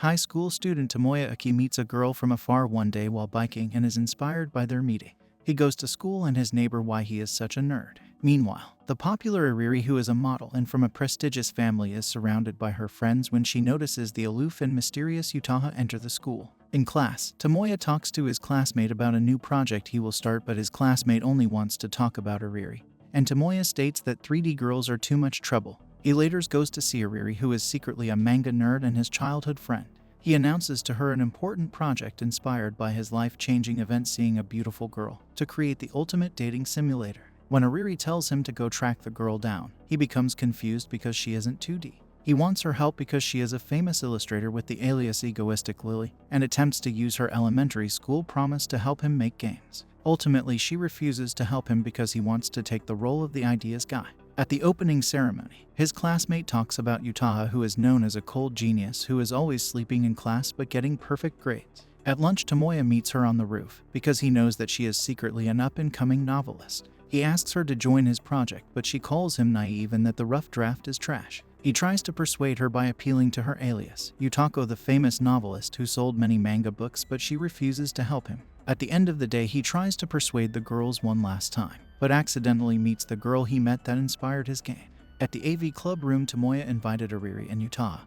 High school student Tomoya Aki meets a girl from afar one day while biking and is inspired by their meeting. He goes to school and his neighbor why he is such a nerd. Meanwhile, the popular Eriri, who is a model and from a prestigious family, is surrounded by her friends when she notices the aloof and mysterious Utaha enter the school. In class, Tomoya talks to his classmate about a new project he will start, but his classmate only wants to talk about Eriri, and Tomoya states that 3D girls are too much trouble. He later goes to see Eriri, who is secretly a manga nerd and his childhood friend. He announces to her an important project inspired by his life-changing event, seeing a beautiful girl, to create the ultimate dating simulator. When Eriri tells him to go track the girl down, he becomes confused because she isn't 2D. He wants her help because she is a famous illustrator with the alias Egoistic Lily, and attempts to use her elementary school promise to help him make games. Ultimately, she refuses to help him because he wants to take the role of the ideas guy. At the opening ceremony, his classmate talks about Utaha, who is known as a cold genius who is always sleeping in class but getting perfect grades. At lunch, Tomoya meets her on the roof because he knows that she is secretly an up-and-coming novelist. He asks her to join his project, but she calls him naive and that the rough draft is trash. He tries to persuade her by appealing to her alias, Yutako, the famous novelist who sold many manga books, but she refuses to help him. At the end of the day, he tries to persuade the girls one last time, but accidentally meets the girl he met that inspired his game. At the AV club room, Tomoya invited Eriri and Utaha,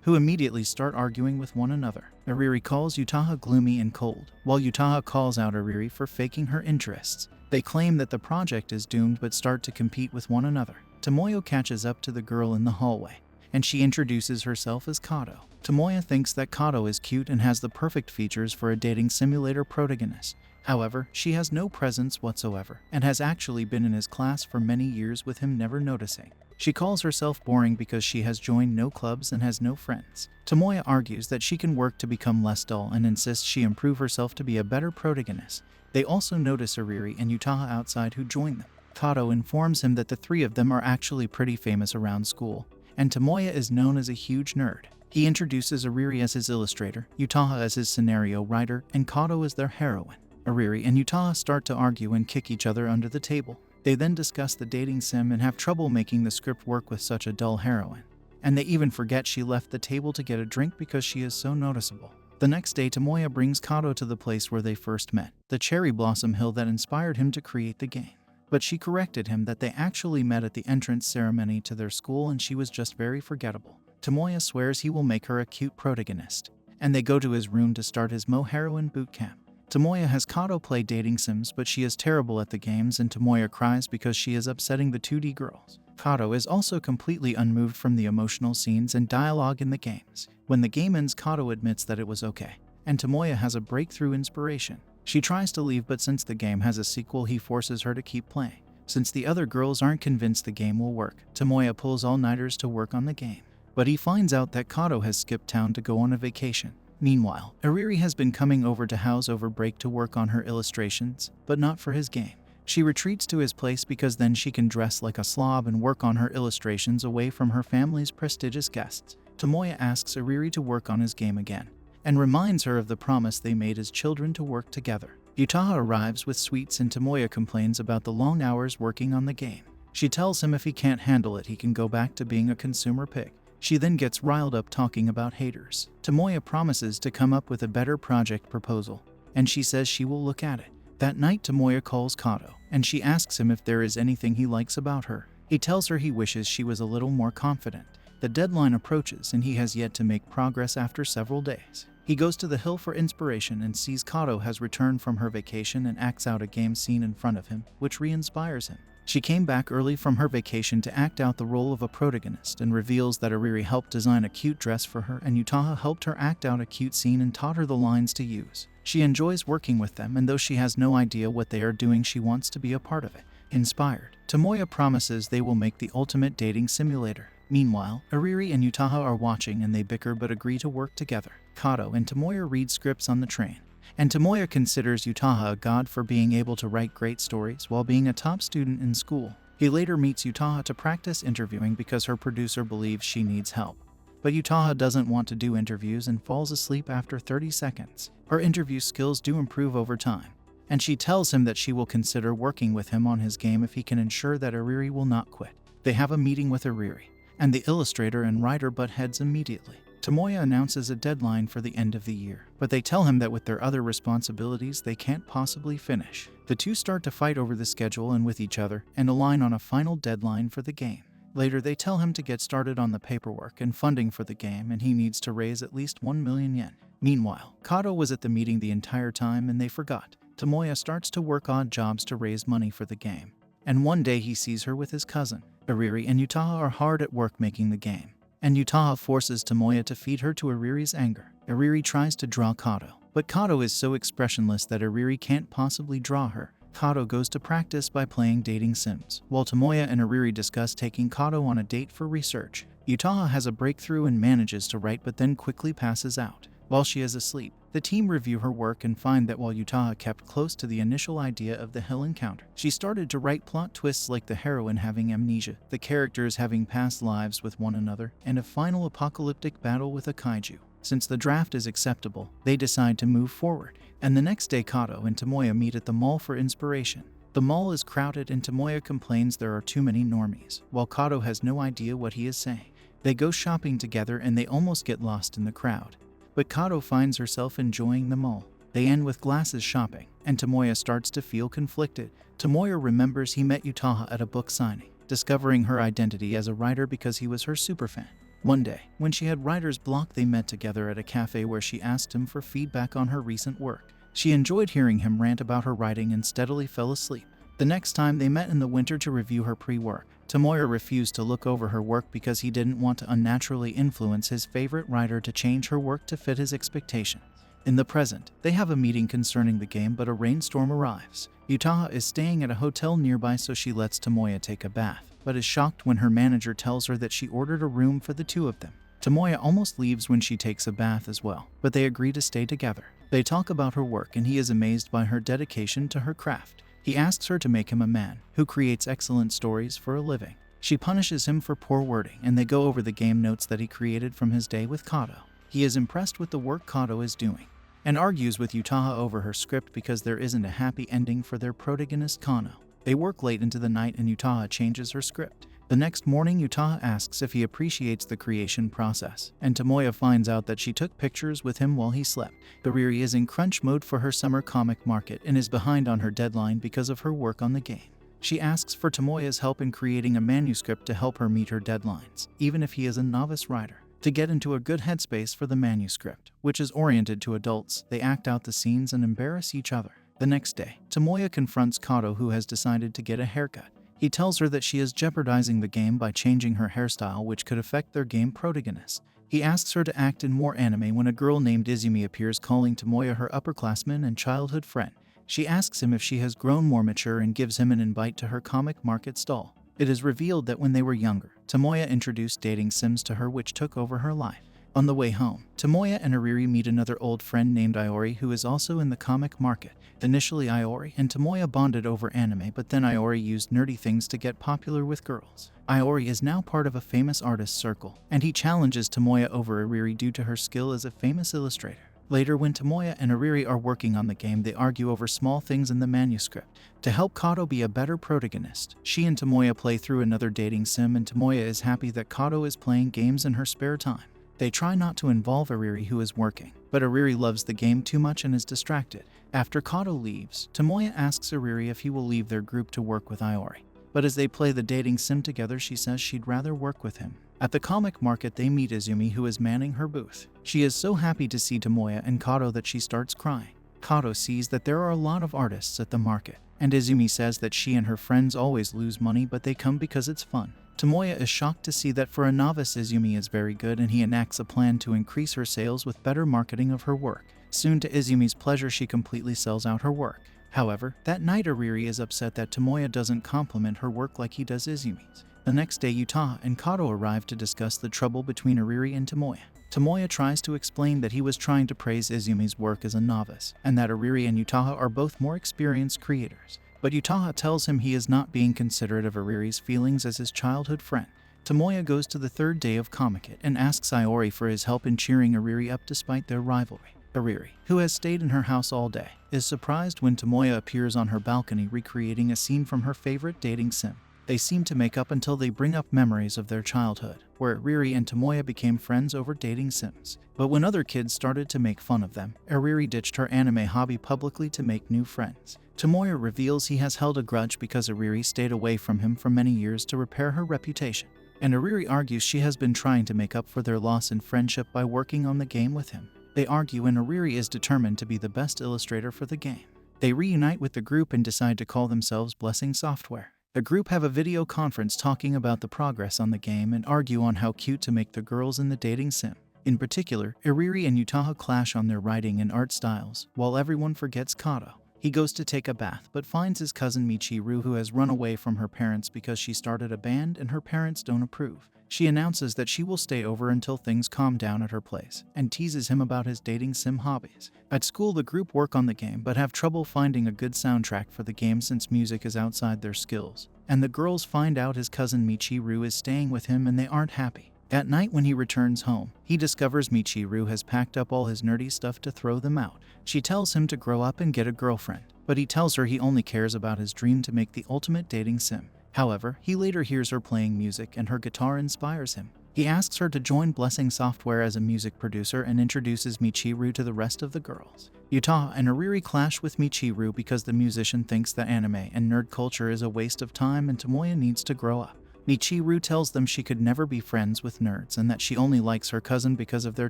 who immediately start arguing with one another. Eriri calls Utaha gloomy and cold, while Utaha calls out Eriri for faking her interests. They claim that the project is doomed but start to compete with one another. Tomoya catches up to the girl in the hallway, and she introduces herself as Katou. Tomoya thinks that Katou is cute and has the perfect features for a dating simulator protagonist. However, she has no presence whatsoever, and has actually been in his class for many years with him never noticing. She calls herself boring because she has joined no clubs and has no friends. Tomoya argues that she can work to become less dull and insists she improve herself to be a better protagonist. They also notice Eriri and Utaha outside, who join them. Katou informs him that the three of them are actually pretty famous around school, and Tomoya is known as a huge nerd. He introduces Eriri as his illustrator, Utaha as his scenario writer, and Katou as their heroine. Eriri and Utaha start to argue and kick each other under the table. They then discuss the dating sim and have trouble making the script work with such a dull heroine. And they even forget she left the table to get a drink because she is so noticeable. The next day, Tomoya brings Katou to the place where they first met, the cherry blossom hill that inspired him to create the game. But she corrected him that they actually met at the entrance ceremony to their school and she was just very forgettable. Tomoya swears he will make her a cute protagonist, and they go to his room to start his heroine boot camp. Tomoya has Katou play dating sims, but she is terrible at the games and Tomoya cries because she is upsetting the 2D girls. Katou is also completely unmoved from the emotional scenes and dialogue in the games. When the game ends, Katou admits that it was okay, and Tomoya has a breakthrough inspiration. She tries to leave, but since the game has a sequel, he forces her to keep playing. Since the other girls aren't convinced the game will work, Tomoya pulls all-nighters to work on the game. But he finds out that Katou has skipped town to go on a vacation. Meanwhile, Eriri has been coming over to house over break to work on her illustrations, but not for his game. She retreats to his place because then she can dress like a slob and work on her illustrations away from her family's prestigious guests. Tomoya asks Eriri to work on his game again, and reminds her of the promise they made as children to work together. Utaha arrives with sweets and Tomoya complains about the long hours working on the game. She tells him if he can't handle it, he can go back to being a consumer pig. She then gets riled up talking about haters. Tomoya promises to come up with a better project proposal, and she says she will look at it. That night, Tomoya calls Katou, and she asks him if there is anything he likes about her. He tells her he wishes she was a little more confident. The deadline approaches and he has yet to make progress after several days. He goes to the hill for inspiration and sees Katou has returned from her vacation and acts out a game scene in front of him, which re-inspires him. She came back early from her vacation to act out the role of a protagonist and reveals that Eriri helped design a cute dress for her and Utaha helped her act out a cute scene and taught her the lines to use. She enjoys working with them, and though she has no idea what they are doing, she wants to be a part of it. Inspired, Tomoya promises they will make the ultimate dating simulator. Meanwhile, Eriri and Utaha are watching and they bicker but agree to work together. Katou and Tomoya read scripts on the train, and Tomoya considers Utaha a god for being able to write great stories while being a top student in school. He later meets Utaha to practice interviewing because her producer believes she needs help. But Utaha doesn't want to do interviews and falls asleep after 30 seconds. Her interview skills do improve over time, and she tells him that she will consider working with him on his game if he can ensure that Eriri will not quit. They have a meeting with Eriri, and the illustrator and writer butt heads immediately. Tomoya announces a deadline for the end of the year, but they tell him that with their other responsibilities they can't possibly finish. The two start to fight over the schedule and with each other, and align on a final deadline for the game. Later they tell him to get started on the paperwork and funding for the game, and he needs to raise at least 1 million yen. Meanwhile, Katou was at the meeting the entire time and they forgot. Tomoya starts to work odd jobs to raise money for the game. And one day he sees her with his cousin. Eriri and Utaha are hard at work making the game, and Utaha forces Tomoya to feed her to Eriri's anger. Eriri tries to draw Katou, but Katou is so expressionless that Eriri can't possibly draw her. Katou goes to practice by playing dating sims, while Tomoya and Eriri discuss taking Katou on a date for research. Utaha has a breakthrough and manages to write but then quickly passes out. While she is asleep, the team review her work and find that while Utaha kept close to the initial idea of the hell encounter, she started to write plot twists like the heroine having amnesia, the characters having past lives with one another, and a final apocalyptic battle with a kaiju. Since the draft is acceptable, they decide to move forward, and the next day Katou and Tomoya meet at the mall for inspiration. The mall is crowded and Tomoya complains there are too many normies, while Katou has no idea what he is saying. They go shopping together and they almost get lost in the crowd, but Katou finds herself enjoying the mall. They end with glasses shopping, and Tomoya starts to feel conflicted. Tomoya remembers he met Utaha at a book signing, discovering her identity as a writer because he was her superfan. One day, when she had writer's block, they met together at a cafe where she asked him for feedback on her recent work. She enjoyed hearing him rant about her writing and steadily fell asleep. The next time they met in the winter to review her pre-work, Tomoya refused to look over her work because he didn't want to unnaturally influence his favorite writer to change her work to fit his expectations. In the present, they have a meeting concerning the game, but a rainstorm arrives. Utaha is staying at a hotel nearby, so she lets Tomoya take a bath, but is shocked when her manager tells her that she ordered a room for the two of them. Tomoya almost leaves when she takes a bath as well, but they agree to stay together. They talk about her work and he is amazed by her dedication to her craft. He asks her to make him a man who creates excellent stories for a living. She punishes him for poor wording, and they go over the game notes that he created from his day with Katou. He is impressed with the work Katou is doing, and argues with Utaha over her script because there isn't a happy ending for their protagonist Kano. They work late into the night and Utaha changes her script. The next morning, Utaha asks if he appreciates the creation process, and Tomoya finds out that she took pictures with him while he slept. Eriri is in crunch mode for her summer comic market and is behind on her deadline because of her work on the game. She asks for Tomoya's help in creating a manuscript to help her meet her deadlines, even if he is a novice writer. To get into a good headspace for the manuscript, which is oriented to adults, they act out the scenes and embarrass each other. The next day, Tomoya confronts Katou, who has decided to get a haircut. He tells her that she is jeopardizing the game by changing her hairstyle, which could affect their game protagonist. He asks her to act in more anime when a girl named Izumi appears, calling Tomoya her upperclassman and childhood friend. She asks him if she has grown more mature and gives him an invite to her comic market stall. It is revealed that when they were younger, Tomoya introduced dating sims to her, which took over her life. On the way home, Tomoya and Eriri meet another old friend named Iori, who is also in the comic market. Initially, Iori and Tomoya bonded over anime, but then Iori used nerdy things to get popular with girls. Iori is now part of a famous artist circle, and he challenges Tomoya over Eriri due to her skill as a famous illustrator. Later, when Tomoya and Eriri are working on the game, they argue over small things in the manuscript. To help Katou be a better protagonist, she and Tomoya play through another dating sim, and Tomoya is happy that Katou is playing games in her spare time. They try not to involve Eriri, who is working, but Eriri loves the game too much and is distracted. After Katou leaves, Tomoya asks Eriri if he will leave their group to work with Iori. But as they play the dating sim together, she says she'd rather work with him. At the comic market, they meet Izumi, who is manning her booth. She is so happy to see Tomoya and Katou that she starts crying. Katou sees that there are a lot of artists at the market, and Izumi says that she and her friends always lose money, but they come because it's fun. Tomoya is shocked to see that for a novice, Izumi is very good, and he enacts a plan to increase her sales with better marketing of her work. Soon, to Izumi's pleasure, she completely sells out her work. However, that night Eriri is upset that Tomoya doesn't compliment her work like he does Izumi's. The next day, Utaha and Katou arrive to discuss the trouble between Eriri and Tomoya. Tomoya tries to explain that he was trying to praise Izumi's work as a novice, and that Eriri and Utaha are both more experienced creators. But Utaha tells him he is not being considerate of Eriri's feelings as his childhood friend. Tomoya goes to the third day of Comic-It and asks Iori for his help in cheering Eriri up despite their rivalry. Eriri, who has stayed in her house all day, is surprised when Tomoya appears on her balcony recreating a scene from her favorite dating sim. They seem to make up until they bring up memories of their childhood, where Eriri and Tomoya became friends over dating sims. But when other kids started to make fun of them, Eriri ditched her anime hobby publicly to make new friends. Tomoya reveals he has held a grudge because Eriri stayed away from him for many years to repair her reputation. And Eriri argues she has been trying to make up for their loss in friendship by working on the game with him. They argue and Eriri is determined to be the best illustrator for the game. They reunite with the group and decide to call themselves Blessing Software. The group have a video conference talking about the progress on the game and argue on how cute to make the girls in the dating sim. In particular, Eriri and Utaha clash on their writing and art styles, while everyone forgets Katou. He goes to take a bath but finds his cousin Michiru, who has run away from her parents because she started a band and her parents don't approve. She announces that she will stay over until things calm down at her place, and teases him about his dating sim hobbies. At school, the group work on the game but have trouble finding a good soundtrack for the game since music is outside their skills. And the girls find out his cousin Michiru is staying with him and they aren't happy. At night when he returns home, he discovers Michiru has packed up all his nerdy stuff to throw them out. She tells him to grow up and get a girlfriend, but he tells her he only cares about his dream to make the ultimate dating sim. However, he later hears her playing music and her guitar inspires him. He asks her to join Blessing Software as a music producer and introduces Michiru to the rest of the girls. Utaha and Eriri clash with Michiru because the musician thinks that anime and nerd culture is a waste of time and Tomoya needs to grow up. Michiru tells them she could never be friends with nerds and that she only likes her cousin because of their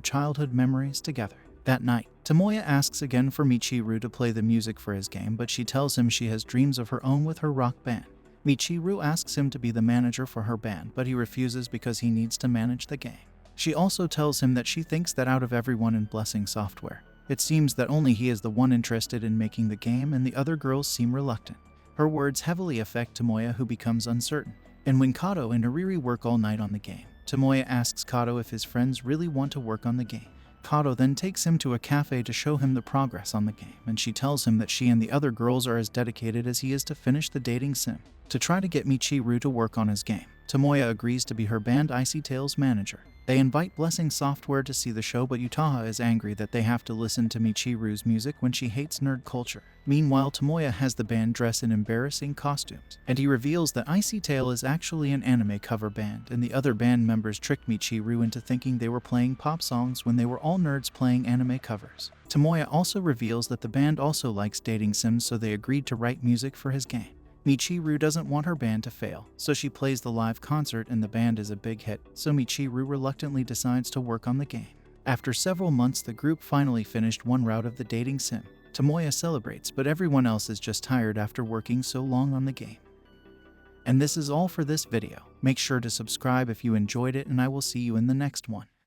childhood memories together. That night, Tomoya asks again for Michiru to play the music for his game, but she tells him she has dreams of her own with her rock band. Michiru asks him to be the manager for her band, but he refuses because he needs to manage the game. She also tells him that she thinks that out of everyone in Blessing Software, it seems that only he is the one interested in making the game and the other girls seem reluctant. Her words heavily affect Tomoya, who becomes uncertain. And when Katou and Eriri work all night on the game, Tomoya asks Katou if his friends really want to work on the game. Katou then takes him to a cafe to show him the progress on the game, and she tells him that she and the other girls are as dedicated as he is to finish the dating sim. To try to get Michiru to work on his game, Tomoya agrees to be her band Icy Tail's manager. They invite Blessing Software to see the show, but Utaha is angry that they have to listen to Michiru's music when she hates nerd culture. Meanwhile, Tomoya has the band dress in embarrassing costumes, and he reveals that Icy Tail is actually an anime cover band, and the other band members tricked Michiru into thinking they were playing pop songs when they were all nerds playing anime covers. Tomoya also reveals that the band also likes dating sims, so they agreed to write music for his game. Michiru doesn't want her band to fail, so she plays the live concert and the band is a big hit, so Michiru reluctantly decides to work on the game. After several months, the group finally finished one route of the dating sim. Tomoya celebrates, but everyone else is just tired after working so long on the game. And this is all for this video. Make sure to subscribe if you enjoyed it, and I will see you in the next one.